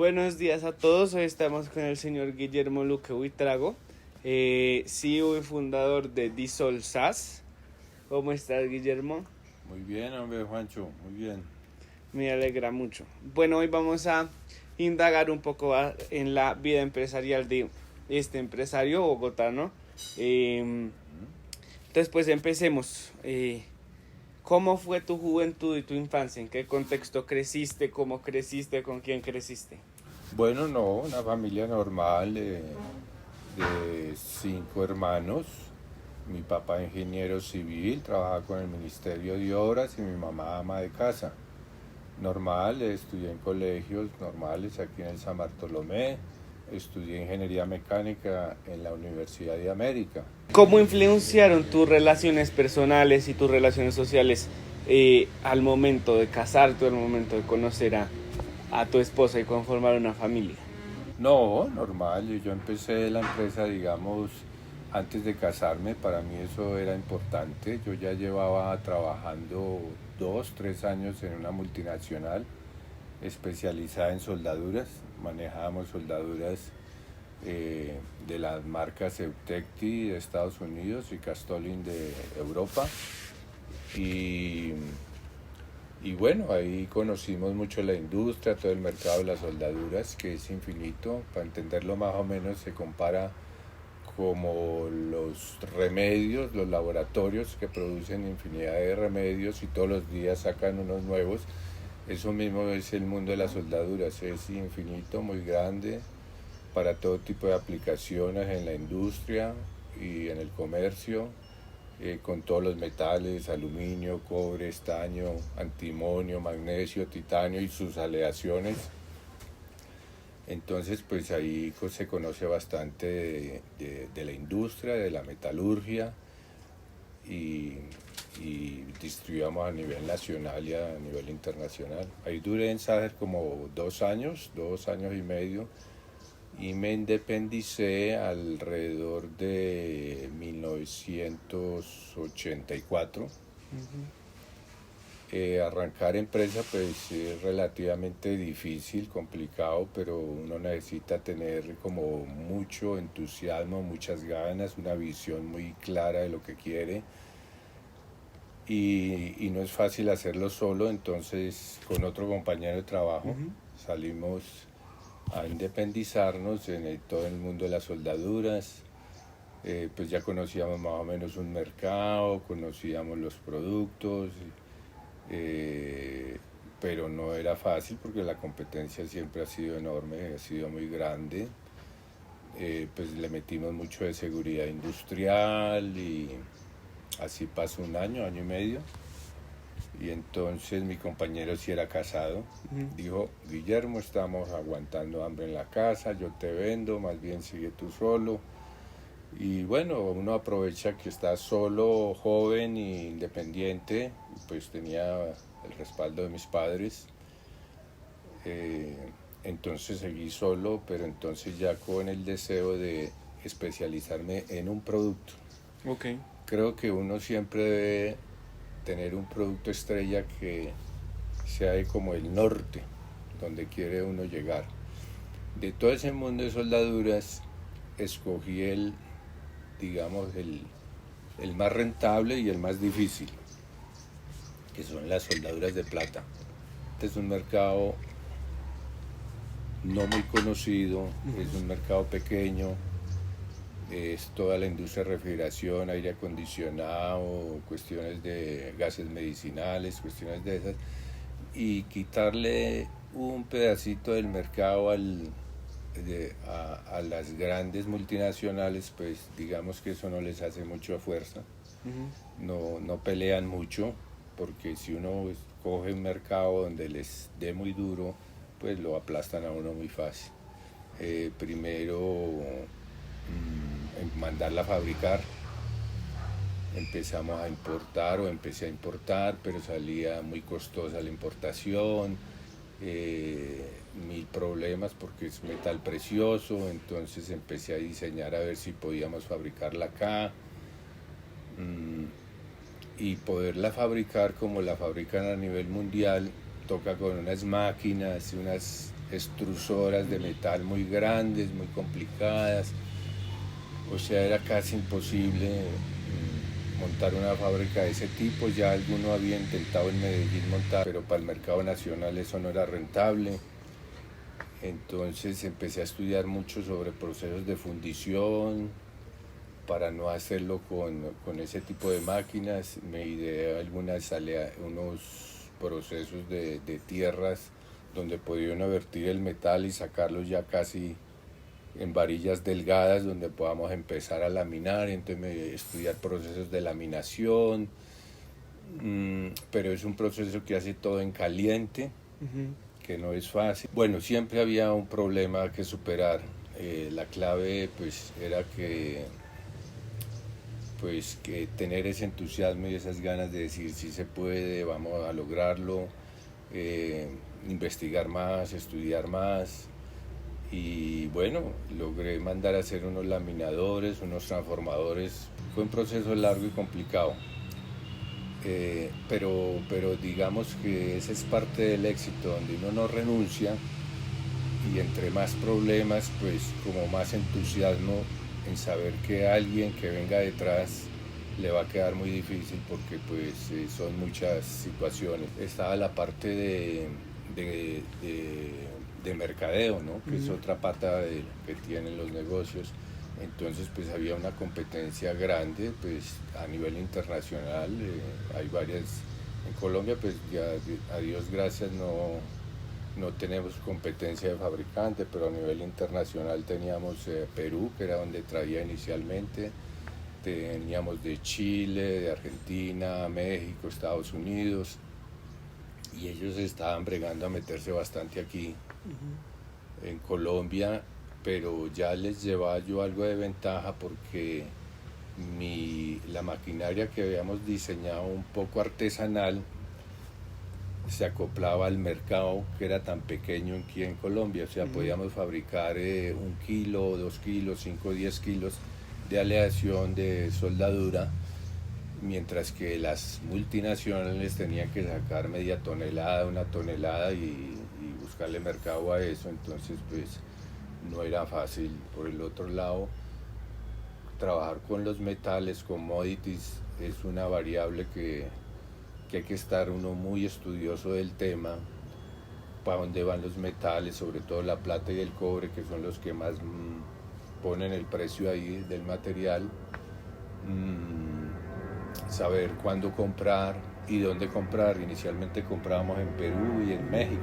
Buenos días a todos, hoy estamos con el señor Guillermo Luque Huitrago, CEO y fundador de Disol SAS. ¿Cómo estás, Guillermo? Muy bien, hombre, Juancho, muy bien. Me alegra mucho. Bueno, hoy vamos a indagar un poco en la vida empresarial de este empresario bogotano. Entonces, pues empecemos. ¿Cómo fue tu juventud y tu infancia? ¿En qué contexto creciste? ¿Cómo creciste? ¿Con quién creciste? Bueno, no, una familia normal de 5 hermanos. Mi papá ingeniero civil, trabaja con el Ministerio de Obras y mi mamá ama de casa. Normal, estudié en colegios normales aquí en el San Bartolomé, estudié ingeniería mecánica en la Universidad de América. ¿Cómo influenciaron tus relaciones personales y tus relaciones sociales al momento de casarte, al momento de conocer a tu esposa y conformar una familia? No, normal, yo empecé la empresa, digamos, antes de casarme, para mí eso era importante. Yo ya llevaba trabajando 2, 3 años en una multinacional especializada en soldaduras. Manejábamos soldaduras de las marcas Eutecti de Estados Unidos y Castolin de Europa. Y y bueno, ahí conocimos mucho la industria, todo el mercado de las soldaduras, que es infinito. Para entenderlo más o menos se compara como los remedios, los laboratorios que producen infinidad de remedios y todos los días sacan unos nuevos. Eso mismo es el mundo de las soldaduras, es infinito, muy grande, para todo tipo de aplicaciones en la industria y en el comercio, con todos los metales, aluminio, cobre, estaño, antimonio, magnesio, titanio y sus aleaciones. Entonces, pues ahí se conoce bastante de la industria, de la metalurgia y, y distribuíamos a nivel nacional y a nivel internacional. Ahí duré en Sager como 2 años, 2 años y medio, y me independicé alrededor de 1984. Arrancar empresa pues es relativamente difícil, complicado, pero uno necesita tener como mucho entusiasmo, muchas ganas, una visión muy clara de lo que quiere, y no es fácil hacerlo solo. Entonces con otro compañero de trabajo Ujú. salimos a independizarnos en todo el mundo de las soldaduras. Pues ya conocíamos más o menos un mercado, conocíamos los productos, eh, pero no era fácil porque la competencia siempre ha sido enorme, ha sido muy grande. Pues le metimos mucho de seguridad industrial y así pasó un año, año y medio. Y entonces mi compañero sí era casado. Ujú. Dijo: Guillermo, estamos aguantando hambre en la casa, yo te vendo, más bien sigue tú solo. Y bueno, uno aprovecha que está solo, joven e independiente, pues tenía el respaldo de mis padres. Eh, entonces seguí solo, pero entonces ya con el deseo de especializarme en un producto. Ok. Creo que uno siempre debe tener un producto estrella que sea como el norte, donde quiere uno llegar. De todo ese mundo de soldaduras, escogí digamos, el más rentable y el más difícil, que son las soldaduras de plata. Este es un mercado no muy conocido, es un mercado pequeño, es toda la industria de refrigeración, aire acondicionado, cuestiones de gases medicinales, cuestiones de esas, y quitarle un pedacito del mercado a las grandes multinacionales, pues digamos que eso no les hace mucha fuerza. Ujú. No pelean mucho, porque si uno coge un mercado donde les dé muy duro, pues lo aplastan a uno muy fácil. Primero, en mandarla a fabricar. Empezamos a importar, o empecé a importar, pero salía muy costosa la importación, mil problemas porque es metal precioso. Entonces empecé a diseñar a ver si podíamos fabricarla acá, y poderla fabricar como la fabrican a nivel mundial. Toca con unas máquinas, unas extrusoras de metal muy grandes, muy complicadas. O sea, era casi imposible montar una fábrica de ese tipo. Ya alguno había intentado en Medellín montar, pero para el mercado nacional eso no era rentable. Entonces empecé a estudiar mucho sobre procesos de fundición para no hacerlo con ese tipo de máquinas. Me ideé unos procesos de tierras donde podía uno vertir el metal y sacarlo ya casi en varillas delgadas donde podamos empezar a laminar. Entonces me estudiar procesos de laminación, pero es un proceso que hace todo en caliente, que no es fácil. Bueno, siempre había un problema que superar. La clave pues era que tener ese entusiasmo y esas ganas de decir si se puede, vamos a lograrlo, investigar más, estudiar más. Y bueno, logré mandar a hacer unos laminadores, unos transformadores. Fue un proceso largo y complicado. Pero digamos que ese es parte del éxito, donde uno no renuncia y entre más problemas, pues como más entusiasmo en saber que alguien que venga detrás le va a quedar muy difícil porque pues son muchas situaciones. Estaba la parte de mercadeo, ¿no? Que es otra pata que tienen los negocios. Entonces pues había una competencia grande pues a nivel internacional. Hay varias en Colombia, pues ya a Dios gracias no tenemos competencia de fabricante, pero a nivel internacional teníamos Perú, que era donde traía inicialmente, teníamos de Chile, de Argentina, México, Estados Unidos, y ellos estaban bregando a meterse bastante aquí en Colombia, pero ya les llevaba yo algo de ventaja porque la maquinaria que habíamos diseñado un poco artesanal se acoplaba al mercado que era tan pequeño aquí en Colombia. O sea, podíamos fabricar 1 kilo, 2 kilos, 5, 10 kilos de aleación de soldadura, mientras que las multinacionales tenían que sacar media tonelada, 1 tonelada y buscarle mercado a eso. Entonces pues no era fácil. Por el otro lado, trabajar con los metales, commodities, es una variable que hay que estar uno muy estudioso del tema, para dónde van los metales, sobre todo la plata y el cobre, que son los que más ponen el precio ahí del material. Saber cuándo comprar y dónde comprar. Inicialmente comprábamos en Perú y en México,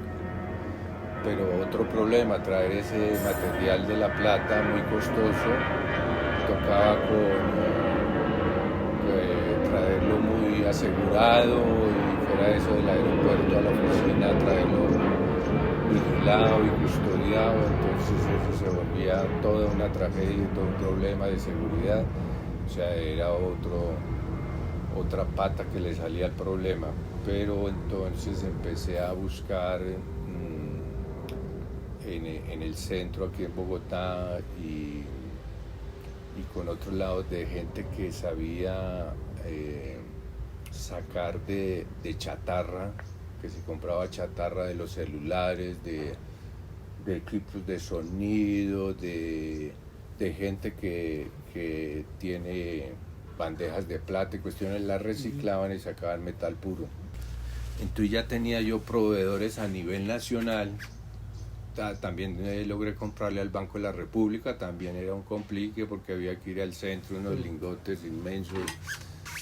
pero otro problema, traer ese material de la plata muy costoso, tocaba traerlo muy asegurado y fuera eso del aeropuerto a la oficina, traerlo vigilado y custodiado. Entonces eso se volvía toda una tragedia, todo un problema de seguridad. O sea, era otra pata que le salía al problema. Pero entonces empecé a buscar en el centro, aquí en Bogotá, y con otros lados de gente que sabía sacar de chatarra, que se compraba chatarra de los celulares, de equipos de sonido, de gente que tiene bandejas de plata y cuestiones, las reciclaban y sacaban metal puro. Entonces ya tenía yo proveedores a nivel nacional. También logré comprarle al Banco de la República, también era un complique porque había que ir al centro, unos lingotes inmensos,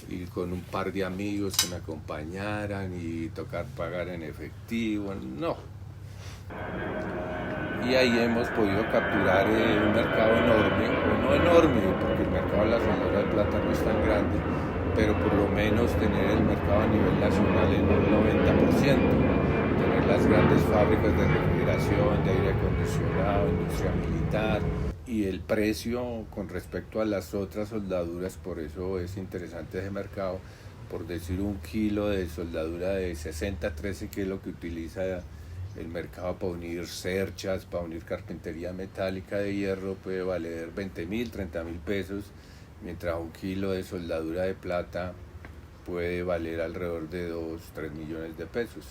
y con un par de amigos que me acompañaran y tocar pagar en efectivo, no. Y ahí hemos podido capturar un mercado enorme, o no enorme, porque el mercado de la soldadura de plata no es tan grande, pero por lo menos tener el mercado a nivel nacional en un 90%. Tener las grandes fábricas de refrigeración, de aire acondicionado, industria militar, y el precio con respecto a las otras soldaduras. Por eso es interesante ese mercado. Por decir, 1 kilo de soldadura de 60, 13, que es lo que utiliza el mercado para unir cerchas, para unir carpintería metálica de hierro, puede valer 20.000, 30.000 pesos, mientras 1 kilo de soldadura de plata puede valer alrededor de 2, 3 millones de pesos.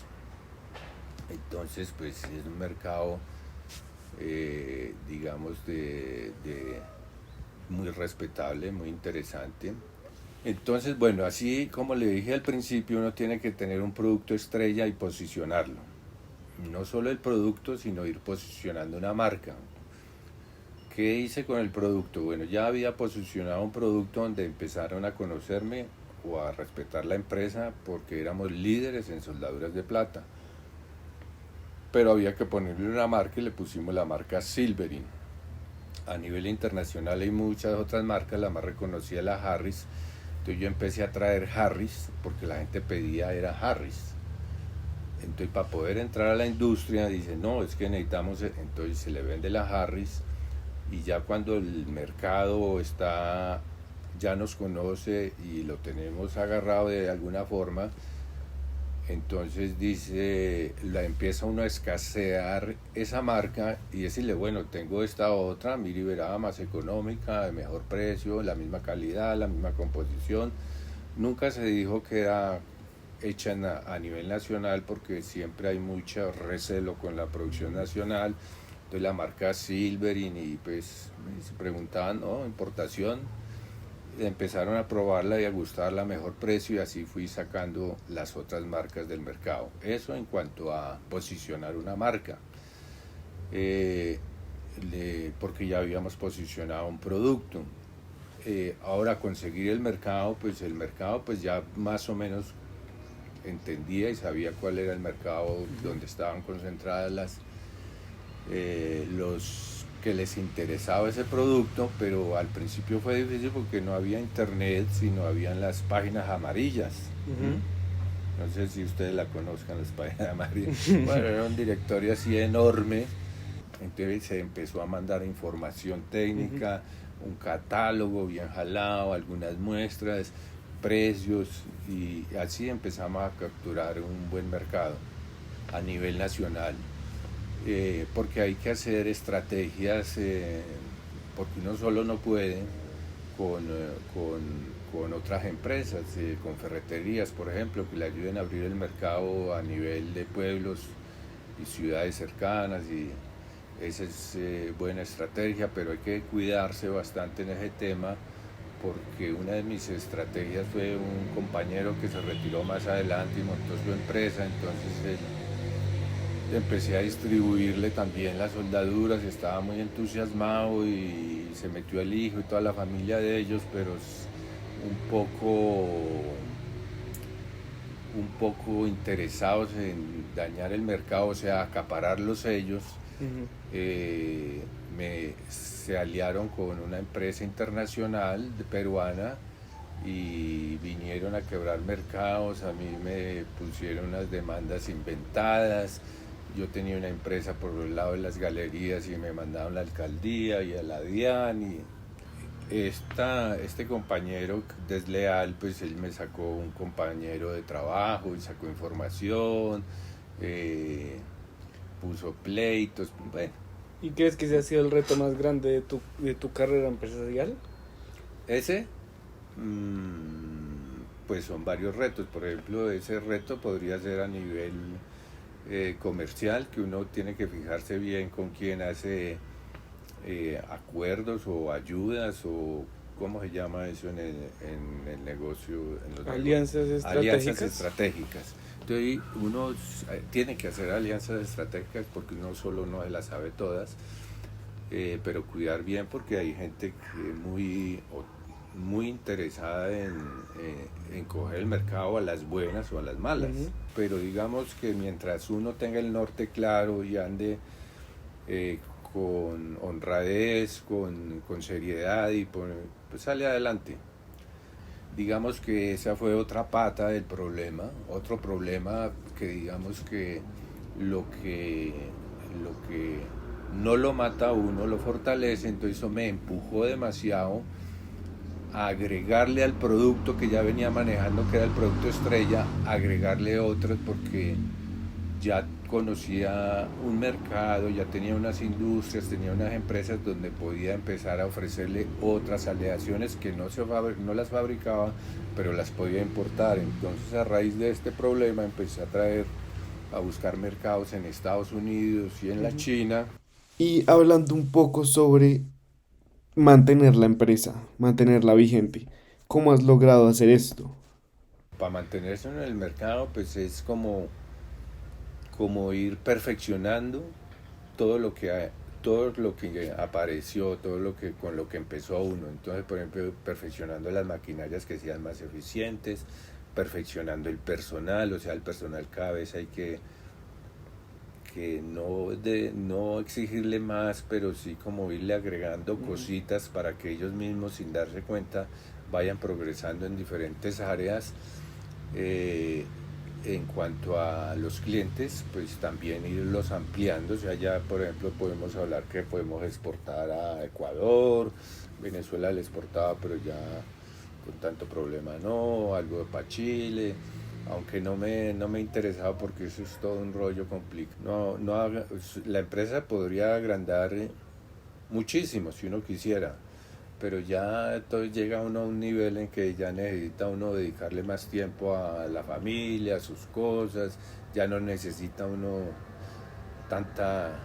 Entonces pues es un mercado digamos, muy respetable, muy interesante. Entonces, bueno, así como le dije al principio, uno tiene que tener un producto estrella y posicionarlo. No solo el producto, sino ir posicionando una marca. ¿Qué hice con el producto? Bueno, ya había posicionado un producto donde empezaron a conocerme o a respetar la empresa porque éramos líderes en soldaduras de plata. Pero había que ponerle una marca y le pusimos la marca Silverin. A nivel internacional hay muchas otras marcas, la más reconocida es la Harris. Entonces yo empecé a traer Harris porque la gente pedía era Harris. Entonces para poder entrar a la industria dice, no, es que necesitamos, entonces se le vende la Harris y ya cuando el mercado ya nos conoce y lo tenemos agarrado de alguna forma, entonces dice, la empieza uno a escasear esa marca y decirle, bueno, tengo esta otra, mire, verá, más económica, de mejor precio, la misma calidad, la misma composición. Nunca se dijo que era hecha a nivel nacional porque siempre hay mucho recelo con la producción nacional. Entonces la marca Silverin y pues se preguntaban, ¿no? Importación. Empezaron a probarla y a gustarla a mejor precio y así fui sacando las otras marcas del mercado. Eso en cuanto a posicionar una marca, porque ya habíamos posicionado un producto. Ahora conseguir el mercado pues ya más o menos entendía y sabía cuál era el mercado donde estaban concentradas los que les interesaba ese producto, pero al principio fue difícil porque no había internet, sino habían las páginas amarillas. No sé si ustedes la conozcan, las páginas amarillas. Bueno, era un directorio así enorme, entonces se empezó a mandar información técnica, un catálogo bien jalado, algunas muestras, precios, y así empezamos a capturar un buen mercado a nivel nacional. Porque hay que hacer estrategias, porque uno solo no puede con otras empresas, con ferreterías, por ejemplo, que le ayuden a abrir el mercado a nivel de pueblos y ciudades cercanas, y esa es buena estrategia, pero hay que cuidarse bastante en ese tema, porque una de mis estrategias fue un compañero que se retiró más adelante y montó su empresa, entonces empecé a distribuirle también las soldaduras y estaba muy entusiasmado y se metió el hijo y toda la familia de ellos, pero un poco interesados en dañar el mercado, o sea, acapararlos ellos. Se aliaron con una empresa internacional peruana y vinieron a quebrar mercados, a mí me pusieron unas demandas inventadas. Yo tenía una empresa por el lado de las galerías y me mandaron a la alcaldía y a la DIAN. Y este compañero desleal, pues él me sacó un compañero de trabajo y sacó información, puso pleitos, bueno. ¿Y crees que ese ha sido el reto más grande de tu carrera empresarial? Ese, pues son varios retos. Por ejemplo, ese reto podría ser a nivel comercial, que uno tiene que fijarse bien con quién hace acuerdos o ayudas o cómo se llama eso en el negocio, en los alianzas estratégicas. Entonces uno tiene que hacer alianzas estratégicas porque uno solo no se las sabe todas, pero cuidar bien porque hay gente que muy interesada en coger el mercado a las buenas o a las malas. Pero digamos que mientras uno tenga el norte claro y ande con honradez, con seriedad y pues sale adelante. Digamos que esa fue otra pata del problema, otro problema que digamos que lo que no lo mata a uno, lo fortalece, entonces eso me empujó demasiado a agregarle al producto que ya venía manejando, que era el producto estrella, agregarle otros porque ya conocía un mercado, ya tenía unas industrias, tenía unas empresas donde podía empezar a ofrecerle otras aleaciones que no las fabricaba, pero las podía importar. Entonces a raíz de este problema empecé a buscar mercados en Estados Unidos y en la China, Y hablando un poco sobre mantener la empresa, mantenerla vigente, ¿cómo has logrado hacer esto? Para mantenerse en el mercado, pues es como ir perfeccionando todo lo que todo lo que apareció, todo lo que con lo que empezó uno. Entonces, por ejemplo, perfeccionando las maquinarias que sean más eficientes, perfeccionando el personal, o sea, el personal cada vez hay que no exigirle más, pero sí como irle agregando cositas para que ellos mismos sin darse cuenta vayan progresando en diferentes áreas. Eh, en cuanto a los clientes, pues también irlos ampliando, o sea, ya por ejemplo podemos hablar que podemos exportar a Ecuador, Venezuela le exportaba, pero ya con tanto problema no, algo para Chile, aunque no me interesaba porque eso es todo un rollo complicado. La empresa podría agrandar muchísimo si uno quisiera, pero ya todo llega uno a un nivel en que ya necesita uno dedicarle más tiempo a la familia, a sus cosas, ya no necesita uno tanta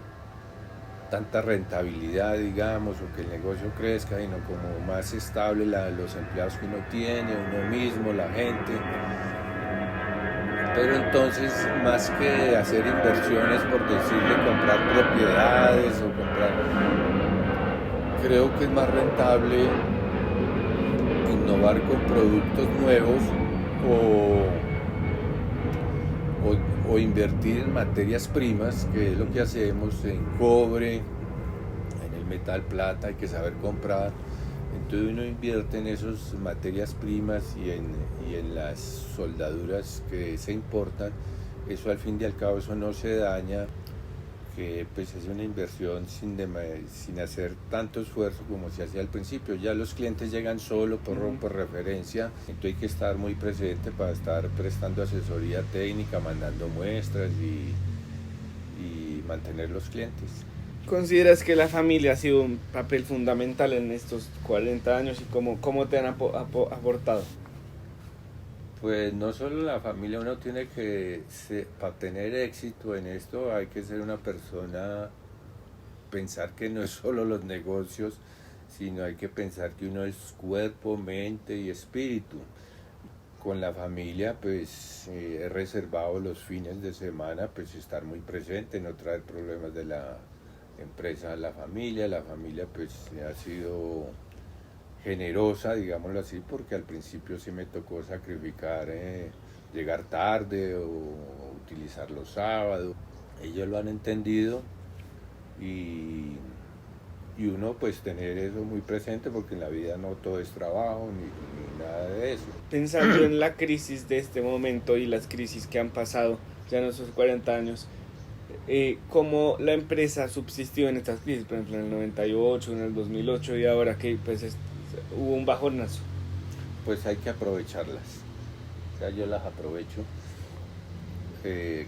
tanta rentabilidad, digamos, o que el negocio crezca, sino como más estable los empleados que uno tiene, uno mismo, la gente. Pero entonces, más que hacer inversiones, por decirle, comprar propiedades o comprar, creo que es más rentable innovar con productos nuevos o, o invertir en materias primas, que es lo que hacemos en cobre, en el metal plata, hay que saber comprar. Entonces uno invierte en esas materias primas y en las soldaduras que se importan. Eso al fin y al cabo eso no se daña, que pues es una inversión sin hacer tanto esfuerzo como se hacía al principio. Ya los clientes llegan solo por referencia, entonces hay que estar muy presente para estar prestando asesoría técnica, mandando muestras y mantener los clientes. ¿Consideras que la familia ha sido un papel fundamental en estos 40 años y cómo te han aportado? Pues no solo la familia, uno tiene para tener éxito en esto hay que ser una persona, pensar que no es solo los negocios, sino hay que pensar que uno es cuerpo, mente y espíritu. Con la familia pues he reservado los fines de semana, pues estar muy presente, no traer problemas de la empresa a la familia pues ha sido generosa, digámoslo así, porque al principio sí me tocó sacrificar, llegar tarde o utilizar los sábados. Ellos lo han entendido y, y uno pues tener eso muy presente porque en la vida no todo es trabajo ni nada de eso. Pensando en la crisis de este momento y las crisis que han pasado ya en esos 40 años, cómo la empresa subsistió en estas crisis, por ejemplo en el 98, en el 2008 y ahora que pues hubo un bajonazo. Pues hay que aprovecharlas, o sea, yo las aprovecho.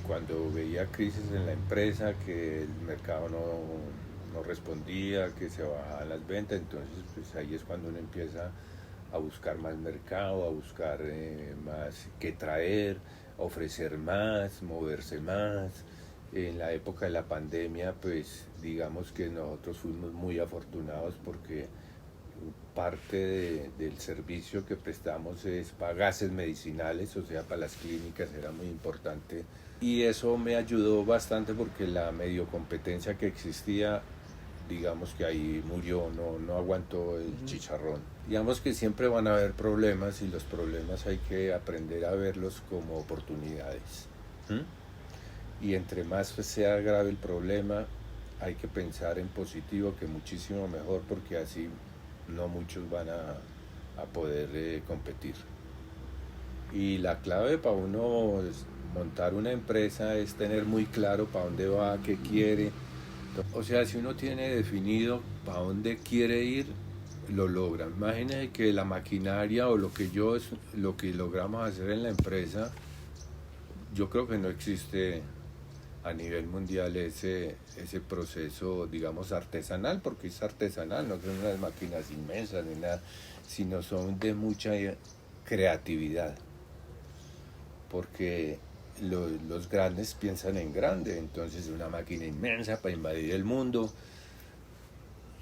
Cuando veía crisis en la empresa, que el mercado no respondía, que se bajaban las ventas, entonces pues ahí es cuando uno empieza a buscar más mercado, a buscar más que traer, ofrecer más, moverse más. En la época de la pandemia, pues digamos que nosotros fuimos muy afortunados porque parte del servicio que prestamos es para gases medicinales, o sea, para las clínicas era muy importante. Y eso me ayudó bastante porque la medio competencia que existía, digamos que ahí murió, no aguantó el chicharrón. Digamos que siempre van a haber problemas y los problemas hay que aprender a verlos como oportunidades. Y entre más sea grave el problema, hay que pensar en positivo, que muchísimo mejor, porque así no muchos van a poder competir. Y la clave para uno montar una empresa es tener muy claro para dónde va, qué quiere. O sea, si uno tiene definido para dónde quiere ir, lo logra. Imagínense que la maquinaria o lo que logramos hacer en la empresa, yo creo que no existe a nivel mundial ese proceso, digamos, artesanal, porque es artesanal, no son unas máquinas inmensas ni nada, sino son de mucha creatividad, porque los grandes piensan en grande, entonces una máquina inmensa para invadir el mundo,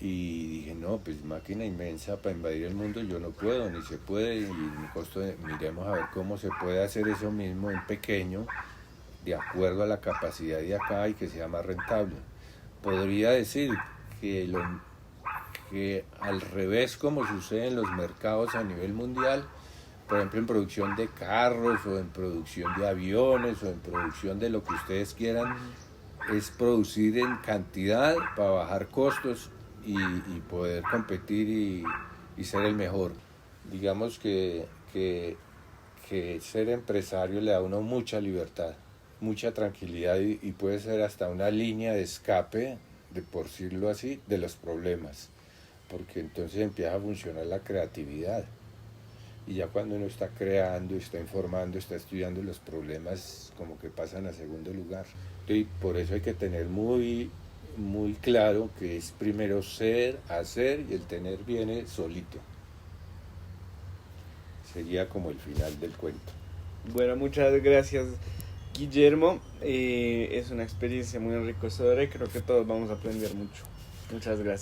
Y dije, no, pues máquina inmensa para invadir el mundo yo no puedo, ni se puede, y miremos a ver cómo se puede hacer eso mismo en pequeño, de acuerdo a la capacidad de acá y que sea más rentable. Podría decir que, que al revés como sucede en los mercados a nivel mundial, por ejemplo en producción de carros o en producción de aviones o en producción de lo que ustedes quieran, es producir en cantidad para bajar costos y poder competir y ser el mejor. Digamos que ser empresario le da a uno mucha libertad, mucha tranquilidad y puede ser hasta una línea de escape, por decirlo así, de los problemas, porque entonces empieza a funcionar la creatividad. Y ya cuando uno está creando, está informando, está estudiando, los problemas como que pasan a segundo lugar. Y por eso hay que tener muy claro que es primero ser, hacer, y el tener viene solito. Sería como el final del cuento. Bueno, muchas gracias, Guillermo. Es una experiencia muy enriquecedora y creo que todos vamos a aprender mucho. Muchas gracias.